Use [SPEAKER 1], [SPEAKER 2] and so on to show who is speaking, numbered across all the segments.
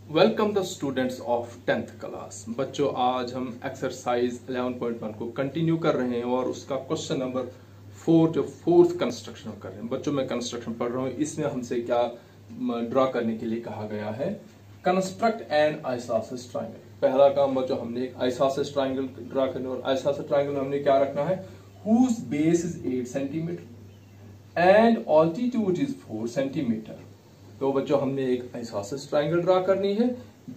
[SPEAKER 1] Welcome the students of 10th class. बच्चों आज हम एक्सरसाइज 11.1 को कंटिन्यू कर रहे हैं और उसका क्वेश्चन नंबर 4 जो फोर्थ कंस्ट्रक्शन कर रहे हैं। बच्चों मैं कंस्ट्रक्शन पढ़ रहा हूँ, इसमें हमसे क्या ड्रा करने के लिए कहा गया है, कंस्ट्रक्ट एन आइसोसेलेस ट्राइंगल। पहला काम बच्चों हमने एक आइसोसेलेस ट्राइंगल ड्रा करने और आइसोसेलेस ट्राइंगल में हमने क्या रखना है, whose base is 8 centimetre and altitude is 4 centimetre. तो बच्चों हमने एक आइसोसेलेस ट्राइंगल ड्रा करनी है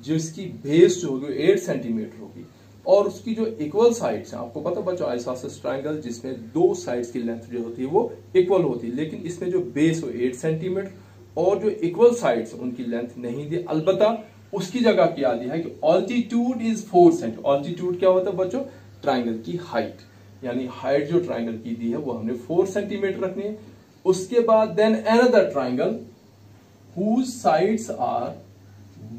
[SPEAKER 1] जिसकी बेस जो होगी 8 सेंटीमीटर होगी और उसकी जो इक्वल साइड्स हैं, आपको पता बच्चों आइसोसेलेस ट्राइंगल जिसमें दो साइड्स की लेंथ जो होती है वो इक्वल होती है, लेकिन इसमें जो बेस हो 8 सेंटीमीटर और जो इक्वल साइड्स उनकी लेंथ नहीं दी, अलबत्ता उसकी जगह क्या दिया है कि ऑल्टीट्यूड इज 4 सेंटीमीटर। ऑल्टीट्यूड क्या होता है बच्चों, ट्राइंगल की हाइट, यानी हाइट जो ट्राइंगल की दी है वो हमने 4 सेंटीमीटर रखनी है। उसके बाद then another triangle whose sides are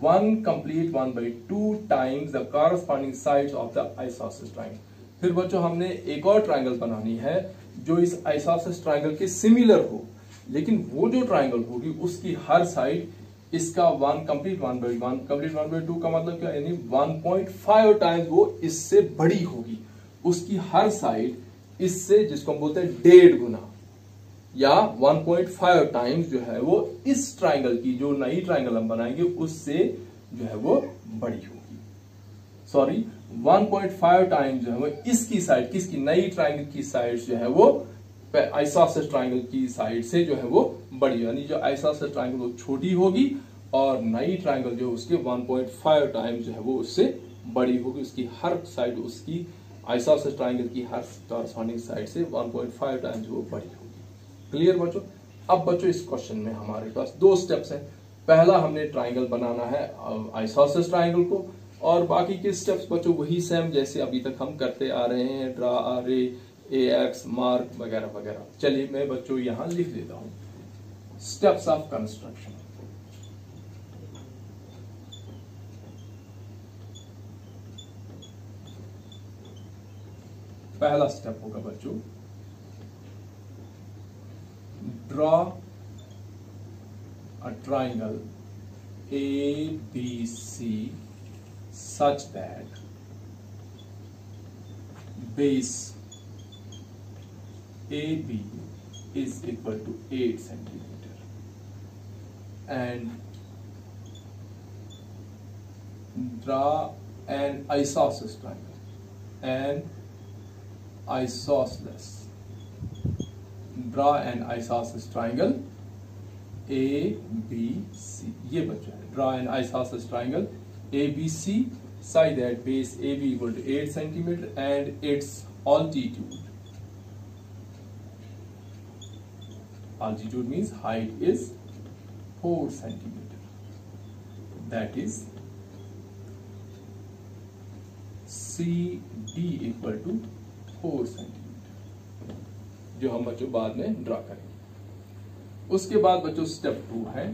[SPEAKER 1] 1 complete 1/2 times the corresponding sides of the isosceles triangle। फिर बच्चों हमने एक और ट्राइंगल बनानी है जो इस आइसोसेलेस ट्राइंगल के सिमिलर हो, लेकिन वो जो ट्राइंगल होगी उसकी हर साइड इसका 1 complete 1/1 complete 1/2 का मतलब क्या, यानी 1.5 टाइम्स वो इससे बड़ी होगी। उसकी हर साइड इससे, जिसको हम बोलते हैं 1.5 गुना या 1.5 टाइम्स जो है वो इस ट्राइंगल की, जो नई ट्राइंगल हम बनाएंगे उससे जो है वो बड़ी होगी। सॉरी 1.5 टाइम्स जो है वो इसकी साइड, किसकी, नई ट्राइंगल की साइड जो है वो आइसोसेलेस ट्राइंगल की साइड से जो है वो बड़ी, यानी जो आइसोसेलेस ट्राइंगल वो छोटी होगी और नई ट्राइंगल जो उसके 1.5 टाइम्स जो है वो उससे बड़ी होगी। उसकी हर साइड, उसकी आइसोसेलेस ट्राइंगल की हर कॉरस्पॉन्डिंग साइड से 1.5 टाइम्स वो बड़ी होगी। क्लियर बच्चों। अब बच्चों इस क्वेश्चन में हमारे पास दो स्टेप्स हैं। पहला हमने ट्राइंगल बनाना है आइसोसेलेस ट्राइंगल को, और बाकी के स्टेप्स बच्चों वही सेम जैसे अभी तक हम करते आ रहे हैं, ड्रा, रे, एक्स, मार्क वगैरह वगैरह। चलिए मैं बच्चों यहां लिख देता हूं स्टेप्स ऑफ कंस्ट्रक्शन। पहला स्टेप होगा बच्चों, draw a triangle ABC such that base AB is equal to 8 centimeter and draw an isosceles triangle, an isosceles draw an isosceles triangle ABC। ये बच्चा है, draw an isosceles triangle ABC such that base AB equal to 8 centimeter and its altitude means height is 4 centimeter, that is CD equal to 4 centimeter, जो हम बच्चों बाद में draw करेंगे। उसके बाद बच्चों स्टेप 2 है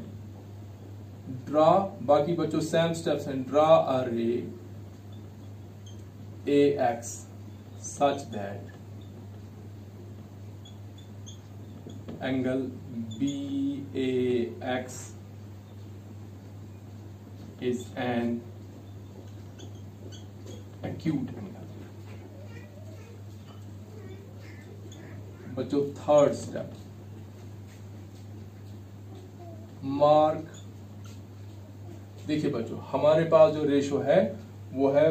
[SPEAKER 1] ड्रा, बाकी बच्चों सेम स्टेप्स हैं, ड्रा अ रे AX such that angle BAX is an acute angle। बच्चों थर्ड स्टेप, मार्क। देखिए बच्चों हमारे पास जो रेशो है वो है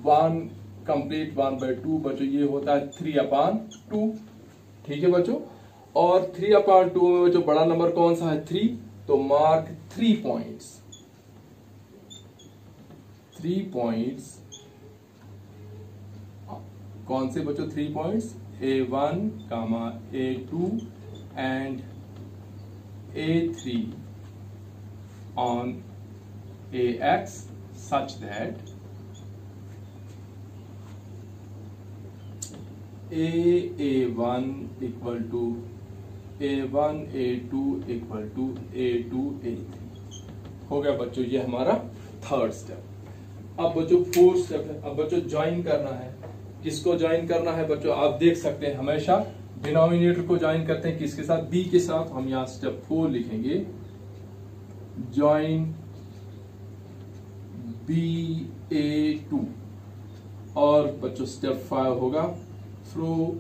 [SPEAKER 1] 1 complete 1/2 बच्चों, ये होता है 3/2। ठीक है बच्चों, और 3/2 में बच्चों बड़ा नंबर कौन सा है, 3, तो मार्क 3 पॉइंट्स। 3 पॉइंट्स कौन से बच्चों, 3 points A1, A2 and A3 on AX such that A1 equal to A1 A2 equal to A2 A3 हो गया बच्चों, ये हमारा थर्ड स्टेप। अब बच्चों फोर्थ स्टेप है, अब बच्चों ज्वाइन करना है। किसको ज्वाइन करना है बच्चों, आप देख सकते हैं हमेशा डिनोमिनेटर को ज्वाइन करते हैं किसके साथ, बी के साथ। हम यहां स्टेप 4 लिखेंगे, ज्वाइन BA2। और बच्चों स्टेप 5 होगा थ्रो,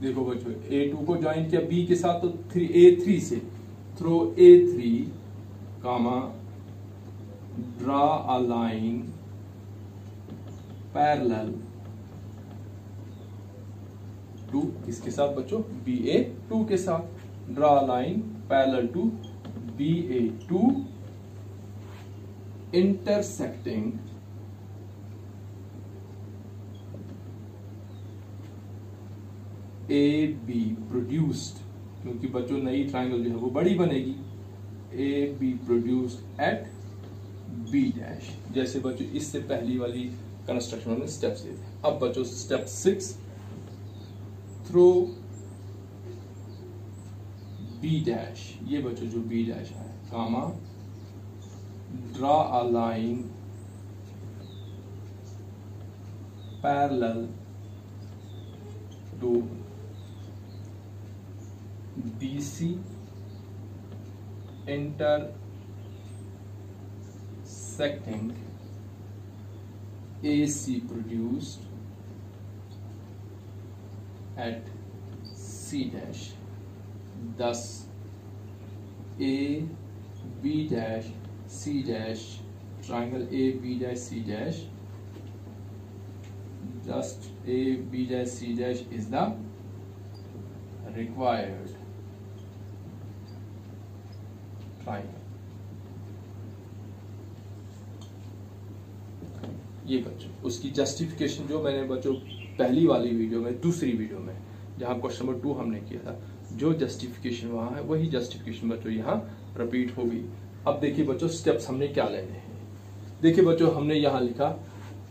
[SPEAKER 1] देखो बच्चों A2 को ज्वाइन किया B के साथ तो A3 से through A3 comma draw a line parallel to किसके साथ बच्चों, BA2 के साथ। Draw a line parallel to BA2 intersecting AB produced, क्योंकि बच्चों नई ट्राइंगल जो है वो बड़ी बनेगी, AB produced at B dash. जैसे बच्चों इससे पहली वाली कंस्ट्रक्शन में स्टेप्स दिए थे। अब बच्चों स्टेप 6, थ्रो B डैश, ये बच्चों जो B डैश है comma draw a line parallel to BC intersecting AC produced at C dash। Thus A B dash C dash, triangle A B dash C dash, just A B dash C dash is the required triangle। ये बच्चों उसकी justification जो मैंने बच्चों पहली वाली video में, दूसरी वीडियो में जहां क्वेश्चन नंबर 2 हमने किया था, जो जस्टिफिकेशन वहां है वही जस्टिफिकेशन बच्चों यहाँ रिपीट होगी। अब देखिए बच्चों स्टेप्स हमने क्या लेने हैं। देखिए बच्चों हमने यहाँ लिखा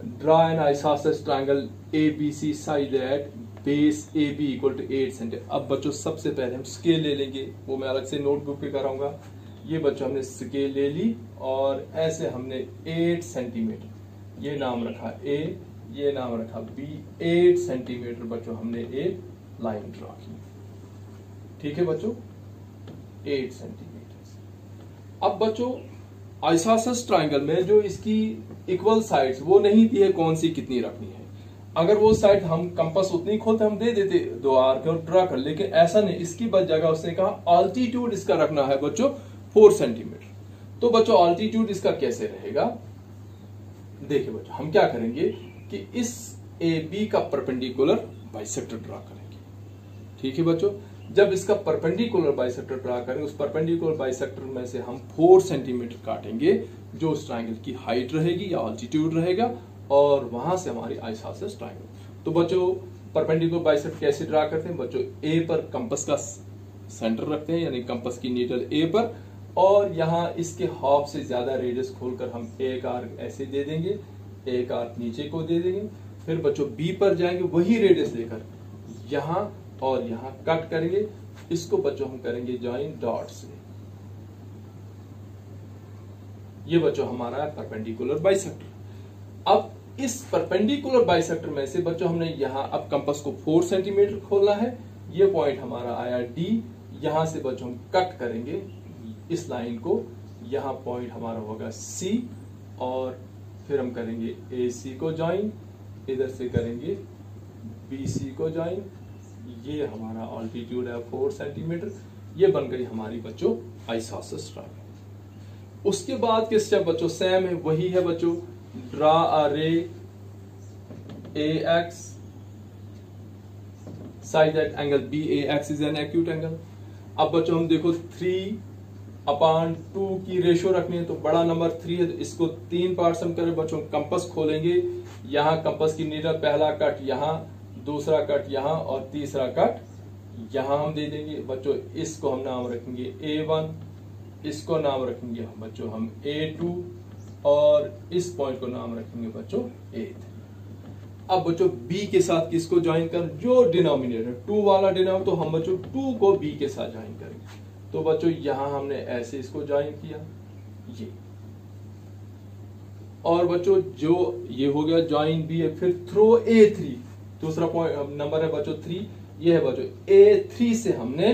[SPEAKER 1] draw an isosceles triangle ABC side that base AB equal to 8 centimetre. अब बच्चों सबसे पहले हम स्केल ले लेंगे, वो मैं अलग से नोटबुक पे कराऊंगा। ये बच्चों हमने स्केल ले ली और ऐसे हमने 8 सेंटीमीटर ये नाम रखा A, ये नाम रखा B, 8 सेंटीमीटर बच्चों हमने एक लाइन ड्रा की। ठीक है बच्चों, 8 सेंटीमीटर। अब बच्चों आइसोसेलेस ट्रायंगल में जो इसकी इक्वल साइड्स वो नहीं दी है कौन सी कितनी रखनी है। अगर वो साइड हम कंपास उतनी खोलते हम दे देते 2 आर्क और ड्रा कर, लेकिन ऐसा नहीं। इसकी जगह उसने कहा अल्टीट्यूड इसका रखना है बच्चों 4 सेंटीमीटर। तो बच्चों अल्टीट्यूड इसका कैसे रहेगा, देखिए बच्चों हम क्या करेंगे कि इस AB का परपेंडिकुलर बाइसेक्टर ड्रा करेंगे। ठीक है बच्चों, जब इसका परपेंडिकुलर बाइसेक्टर ड्रा करेंगे उस परपेंडिकुलर बाइसेक्टर में से हम 4 सेंटीमीटर काटेंगे जो उस ट्रायंगल की हाइट रहेगी या अल्टीट्यूड रहेगा, और वहां से हमारी आइसोसेलेस ट्रायंगल। तो बच्चों परपेंडिकुलर बाइसेक्टर कैसे ड्रा करते हैं बच्चों, A पर कंपास का सेंटर रखते हैं, यानी कंपास की नीडल A पर, और यहाँ इसके हाफ से ज्यादा रेडियस खोलकर हम एक आर्क ऐसे दे देंगे, एक आर्क नीचे को दे देंगे। फिर बच्चों B पर जाएंगे, वही रेडियस लेकर यहाँ और यहाँ कट करेंगे। इसको बच्चों हम करेंगे ज्वाइन डॉट से। ये बच्चों हमारा है परपेंडिकुलर बाइसेक्टर। अब इस परपेंडिकुलर बाइसेक्टर में से बच्चों हमने यहाँ अब कंपास को 4 सेंटीमीटर खोलना है। ये पॉइंट हमारा आया D, यहां से बच्चों हम कट करेंगे इस लाइन को, यहाँ पॉइंट हमारा होगा C, और फिर हम करेंगे AC को ज्वाइन, इधर से करेंगे BC को ज्वाइन। ये हमारा अल्टीट्यूड है 4 सेंटीमीटर। ये बन गई हमारी बच्चों आइसोसेलेस ट्रायंगल। उसके बाद के स्टेप बच्चों सेम है, वही है बच्चों, ड्रा अ रे AX such that angle BAX is an acute angle। अब बच्चों हम देखो 3/2 की रेशियो रखनी है, तो बड़ा नंबर 3 है, तो इसको 3 पार्ट्स हम करें बच्चों। कंपास खोलेंगे, यहाँ कंपास की नीडल पहला कट यहाँ, दूसरा कट यहाँ और तीसरा कट यहाँ हम दे देंगे बच्चों। इसको हम नाम रखेंगे A1, इसको नाम रखेंगे हम बच्चों हम A2, और इस पॉइंट को नाम रखेंगे बच्चों A3। अब बच्चों B के साथ किसको ज्वाइन कर, जो डिनोमिनेटर 2 वाला डिनोमिनेटर, तो हम बच्चों 2 को B के साथ ज्वाइन करेंगे। तो बच्चों यहां हमने ऐसे इसको ज्वाइन किया ये, और बच्चों जो ये हो गया ज्वाइन B है। फिर थ्रो A3, दूसरा पॉइंट नंबर है बच्चों 3, ये है बच्चों A3 से हमने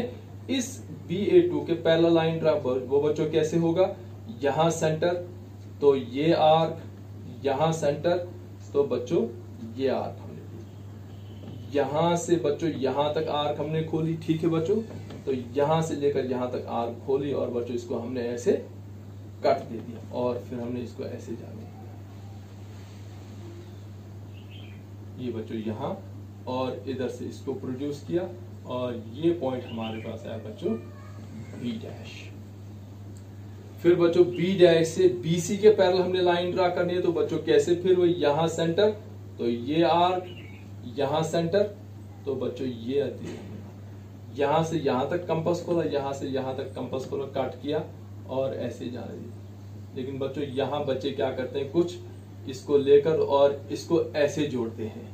[SPEAKER 1] इस BA2 के पैरेलल लाइन ड्रा। वो बच्चों कैसे होगा, यहां सेंटर तो ये आर्क, यहां सेंटर तो बच्चों ये आर्क हमने ली, यहां से बच्चों यहां तक आर्क हमने खोली। ठीक है बच्चों, तो यहां से लेकर यहां तक आर्क खोली और बच्चों इसको हमने ऐसे कट दे दिया और फिर हमने इसको ऐसे जाने ये बच्चों यहां और इधर से इसको प्रोड्यूस किया और ये पॉइंट हमारे पास आया बच्चों B डैश। फिर बच्चों B डैश से BC के पैरेलल हमने लाइन ड्रा करनी है, तो बच्चों कैसे, फिर वो यहां सेंटर तो ये आर्क, यहां सेंटर तो बच्चों ये यहां से यहां तक कंपास खोला, यहां से यहां तक कंपास खोला, काट किया और ऐसे जाने दिया। लेकिन बच्चों यहां बच्चे क्या करते हैं, कुछ इसको लेकर और इसको ऐसे जोड़ते हैं,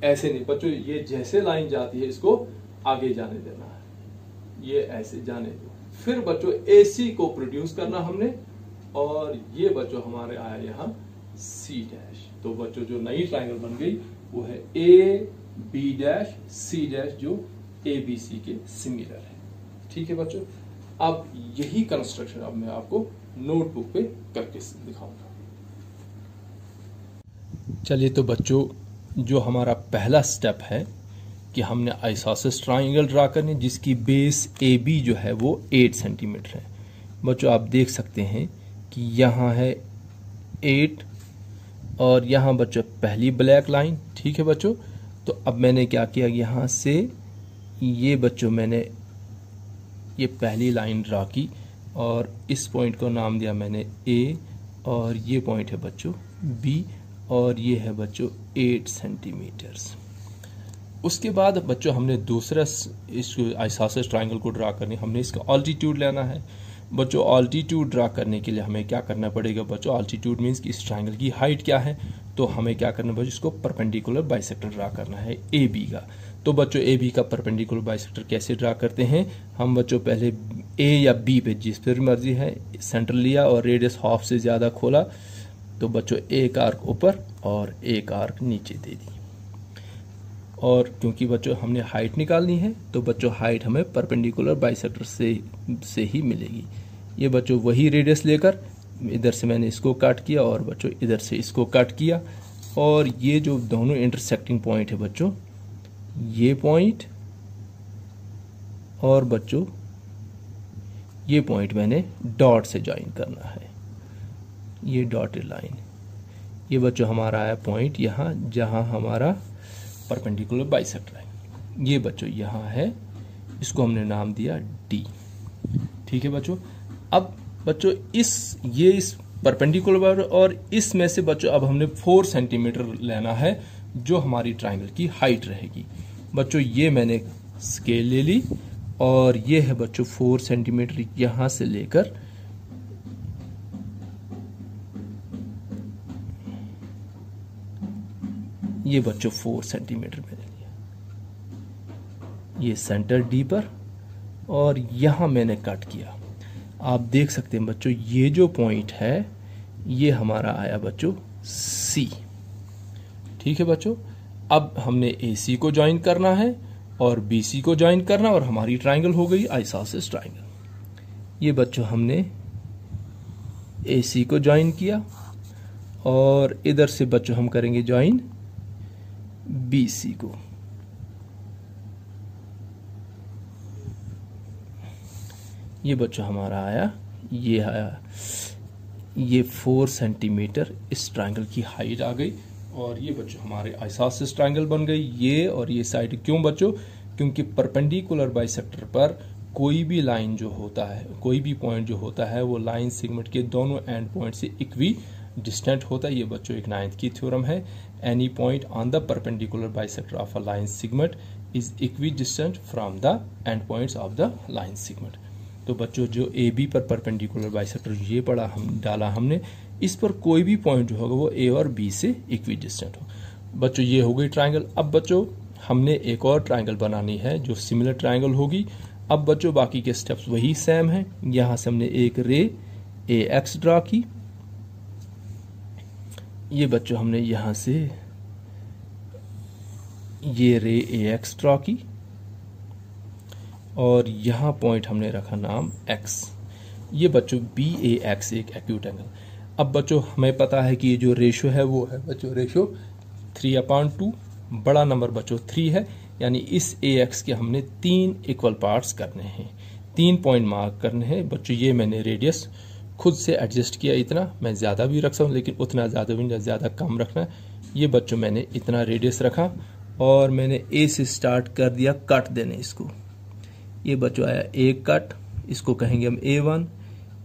[SPEAKER 1] ऐसे नहीं बच्चों, ये जैसे लाइन जाती है इसको आगे जाने देना है, ये ऐसे जाने दो। फिर बच्चों AC को प्रोड्यूस करना हमने और ये बच्चों हमारे आया यहाँ C डैश। तो बच्चों जो नई ट्रायंगल बन गई वो है AB डैश C डैश जो ABC के सिमिलर है। ठीक है बच्चों, अब यही कंस्ट्रक्शन अब मैं आपको नोटबुक पे करके दिखाऊंगा। चलिए तो बच्चों जो हमारा पहला स्टेप है कि हमने आइसोसेलेस ट्रायंगल ड्रा करनी, जिसकी बेस AB जो है वो 8 सेंटीमीटर है। बच्चों आप देख सकते हैं कि यहाँ है 8 और यहाँ बच्चों पहली ब्लैक लाइन। ठीक है बच्चों, तो अब मैंने क्या किया, यहाँ से ये बच्चों मैंने ये पहली लाइन ड्रा की और इस पॉइंट को नाम दिया मैंने A और ये पॉइंट है बच्चों B और ये है बच्चों 8 सेंटीमीटर्स। उसके बाद बच्चों हमने दूसरा इस आइसोसेलेस ट्रायंगल को ड्रा करनी, हमने इसका ऑल्टीट्यूड लेना है। बच्चों ऑल्टीट्यूड ड्रा करने के लिए हमें क्या करना पड़ेगा बच्चों, ऑल्टीट्यूड मीन्स कि इस ट्रायंगल की हाइट क्या है, तो हमें क्या करना बच्चों, इसको परपेंडिकुलर बाइसेक्टर ड्रा करना है AB का। तो बच्चों AB का परपेंडिकुलर बाइसेक्टर कैसे ड्रा करते हैं, हम बच्चों पहले A या B पे जिस पर मर्जी है सेंटर लिया और रेडियस हाफ से ज़्यादा खोला, तो बच्चों एक आर्क ऊपर और एक आर्क नीचे दे दी। और क्योंकि बच्चों हमने हाइट निकालनी है तो बच्चों हाइट हमें परपेंडिकुलर बाइसेक्टर से ही मिलेगी। ये बच्चों वही रेडियस लेकर इधर से मैंने इसको काट किया और बच्चों इधर से इसको काट किया और ये जो दोनों इंटरसेक्टिंग पॉइंट है बच्चों, ये पॉइंट और बच्चों ये पॉइंट मैंने डॉट से ज्वाइन करना है, ये डॉटेड लाइन। ये बच्चों हमारा आया पॉइंट यहाँ जहाँ हमारा परपेंडिकुलर बाइसेक्टर है। ये बच्चों यहाँ है, इसको हमने नाम दिया D। ठीक है बच्चों, अब बच्चों इस परपेंडिकुलर और इसमें से बच्चों अब हमने 4 सेंटीमीटर लेना है जो हमारी ट्रायंगल की हाइट रहेगी। बच्चों ये मैंने स्केल ले ली और ये है बच्चों 4 सेंटीमीटर यहां से लेकर ये बच्चों 4 सेंटीमीटर मैंने लिया, ये सेंटर D पर और यहां मैंने कट किया। आप देख सकते हैं बच्चों ये जो पॉइंट है ये हमारा आया बच्चों C। ठीक है बच्चों, अब हमने AC को ज्वाइन करना है और BC को ज्वाइन करना और हमारी ट्रायंगल हो गई आइसोसेलेस ट्रायंगल। ये बच्चों हमने AC को ज्वाइन किया और इधर से बच्चों हम करेंगे ज्वाइन BC को। ये बच्चों हमारा आया, ये आया, ये 4 सेंटीमीटर इस ट्रायंगल की हाइट आ गई और ये बच्चों हमारे आइसोसेलेस ट्रायंगल बन गई। ये और ये साइड क्यों बच्चों, क्योंकि परपेंडिकुलर बाइसेक्टर पर कोई भी लाइन जो होता है, कोई भी पॉइंट जो होता है वो लाइन सेगमेंट के दोनों एंड पॉइंट से इक्वी डिस्टेंट होता है। ये बच्चों एक 9th की थ्योरम है, any point on the perpendicular bisector of a line segment is equi distant from the end points of the line segment. तो बच्चों जो AB पर परपेंडिकुलर बाइसेक्टर ये पड़ा हम डाला हमने, इस पर कोई भी पॉइंट जो होगा वो A और B से इक्वी डिस्टेंट हो। बच्चों ये हो गई ट्रायंगल। अब बच्चों हमने एक और ट्रायंगल बनानी है जो सिमिलर ट्रायंगल होगी। अब बच्चों बाकी के स्टेप्स वही सेम है। यहां से हमने एक रे AX ड्रा की, ये बच्चों हमने यहां से ये रे AX ड्रॉ की और यहाँ पॉइंट हमने रखा नाम X। ये बच्चों BAX एक एक्यूट एंगल। अब बच्चों हमें पता है कि ये जो रेशो है वो है बच्चों रेशो 3/2। बड़ा नंबर बच्चों 3 है, यानी इस AX के हमने 3 इक्वल पार्ट्स करने हैं, 3 पॉइंट मार्क करने हैं बच्चों। ये मैंने रेडियस खुद से एडजस्ट किया, इतना मैं ज़्यादा भी रख सकता हूँ लेकिन उतना ज़्यादा भी नहीं, ज़्यादा कम रखना है। ये बच्चों मैंने इतना रेडियस रखा और मैंने A से स्टार्ट कर दिया कट देने इसको। ये बच्चों आया एक कट, इसको कहेंगे हम A1।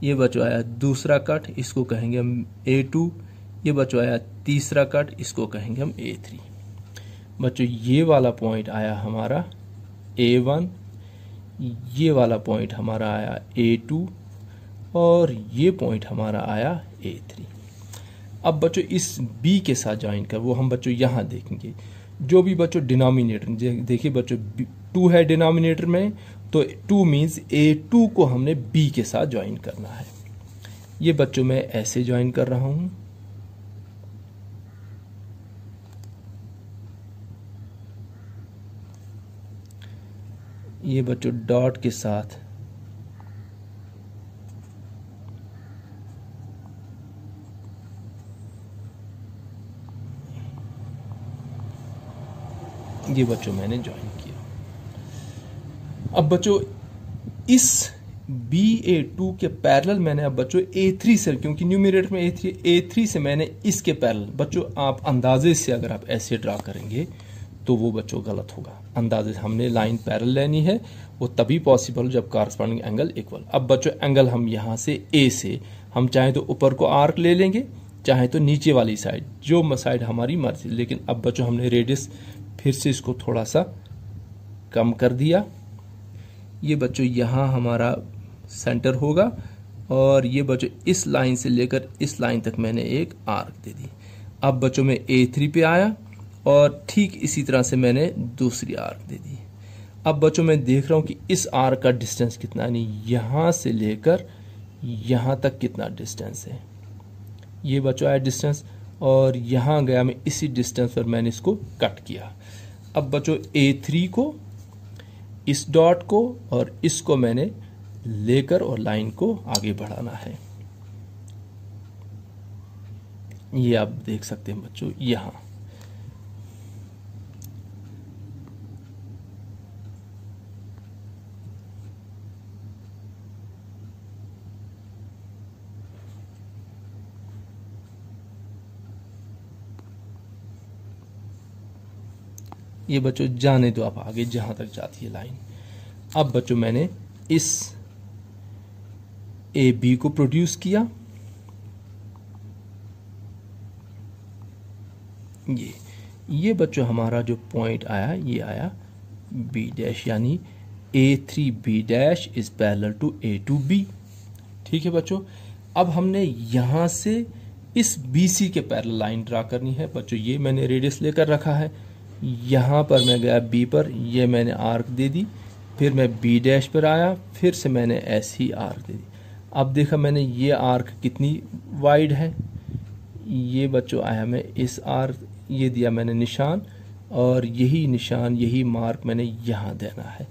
[SPEAKER 1] ये बच्चों आया दूसरा कट, इसको कहेंगे हम A2। ये बच्चों आया तीसरा कट, इसको कहेंगे हम A3। बच्चों ये वाला पॉइंट आया हमारा A1, ये वाला पॉइंट हमारा आया A2 और ये पॉइंट हमारा आया A3। अब बच्चों इस B के साथ ज्वाइन कर वो हम बच्चों यहाँ देखेंगे। जो भी बच्चों डिनोमिनेटर देखिए बच्चों 2 है डिनोमिनेटर में, तो 2 मीन्स A2 को हमने B के साथ ज्वाइन करना है। ये बच्चों मैं ऐसे ज्वाइन कर रहा हूँ। ये बच्चों डॉट के साथ ये बच्चों मैंने ज्वाइन किया। अब बच्चों इस BA2 के पैरेलल मैंने अब बच्चों A3 से, क्योंकि न्यूमरेटर में A3 से मैंने इसके पैरेलल बच्चों आप अंदाजे से अगर आप ऐसे ड्रा करेंगे तो वो बच्चों गलत होगा। अंदाजे से हमने लाइन पैरेलल लेनी है, वो तभी पॉसिबल जब कॉरस्पॉन्डिंग एंगल इक्वल। अब बच्चों एंगल हम यहाँ से A से हम चाहे तो ऊपर को आर्क ले लेंगे, चाहे तो नीचे वाली साइड, जो साइड हमारी मर्जी। लेकिन अब बच्चों हमने रेडियस फिर से इसको थोड़ा सा कम कर दिया। ये बच्चों यहाँ हमारा सेंटर होगा और ये बच्चों इस लाइन से लेकर इस लाइन तक मैंने एक आर्क दे दी। अब बच्चों में A3 पे आया और ठीक इसी तरह से मैंने दूसरी आर्क दे दी। अब बच्चों मैं देख रहा हूँ कि इस आर्क का डिस्टेंस कितना, यानी यहाँ से लेकर यहाँ तक कितना डिस्टेंस है। ये बच्चों आया डिस्टेंस और यहाँ गया मैं इसी डिस्टेंस पर मैंने इसको कट किया। अब बच्चों A3 को, इस डॉट को और इसको मैंने लेकर और लाइन को आगे बढ़ाना है। ये आप देख सकते हैं बच्चों यहाँ। ये बच्चों जाने दो आप आगे जहां तक जाती है लाइन। अब बच्चों मैंने इस AB को प्रोड्यूस किया, ये बच्चों हमारा जो पॉइंट आया ये आया B' यानी A3B' is parallel to A2B। ठीक है बच्चों, अब हमने यहां से इस BC के पैरेलल लाइन ड्रा करनी है। बच्चों ये मैंने रेडियस लेकर रखा है, यहाँ पर मैं गया B पर, ये मैंने आर्क दे दी, फिर मैं B' पर आया, फिर से मैंने ऐसी आर्क दे दी। अब देखा मैंने ये आर्क कितनी वाइड है। ये बच्चों आया मैं इस आर्क, ये दिया मैंने निशान और यही निशान यही मार्क मैंने यहाँ देना है।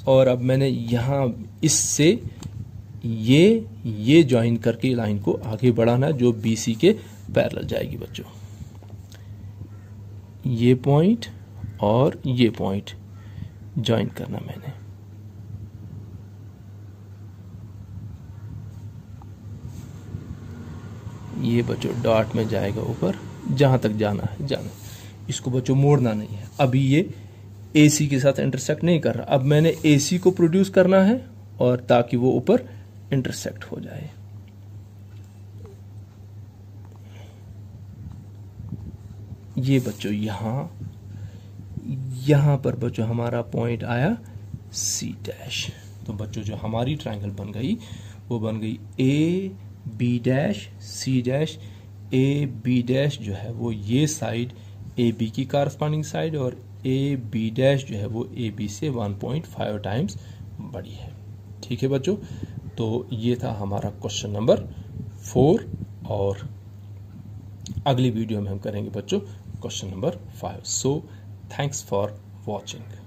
[SPEAKER 1] और अब मैंने यहाँ इससे ये ज्वाइन करके लाइन को आगे बढ़ाना है जो BC के पैरेलल जाएगी बच्चों। ये पॉइंट और ये पॉइंट ज्वाइन करना मैंने। ये बच्चों डॉट में जाएगा ऊपर, जहां तक जाना है जाना, इसको बच्चों मोड़ना नहीं है। अभी ये AC के साथ इंटरसेक्ट नहीं कर रहा, अब मैंने AC को प्रोड्यूस करना है और ताकि वो ऊपर इंटरसेक्ट हो जाए। ये बच्चों यहां पर बच्चों हमारा पॉइंट आया C'। तो बच्चों जो हमारी ट्रायंगल बन गई वो बन गई AB' C'। AB' जो है वो ये साइड AB की कॉरस्पॉन्डिंग साइड और AB' जो है वो AB से 1.5 टाइम्स बड़ी है। ठीक है बच्चों, तो ये था हमारा क्वेश्चन नंबर 4 और अगली वीडियो में हम करेंगे बच्चों question number 5। So thanks for watching.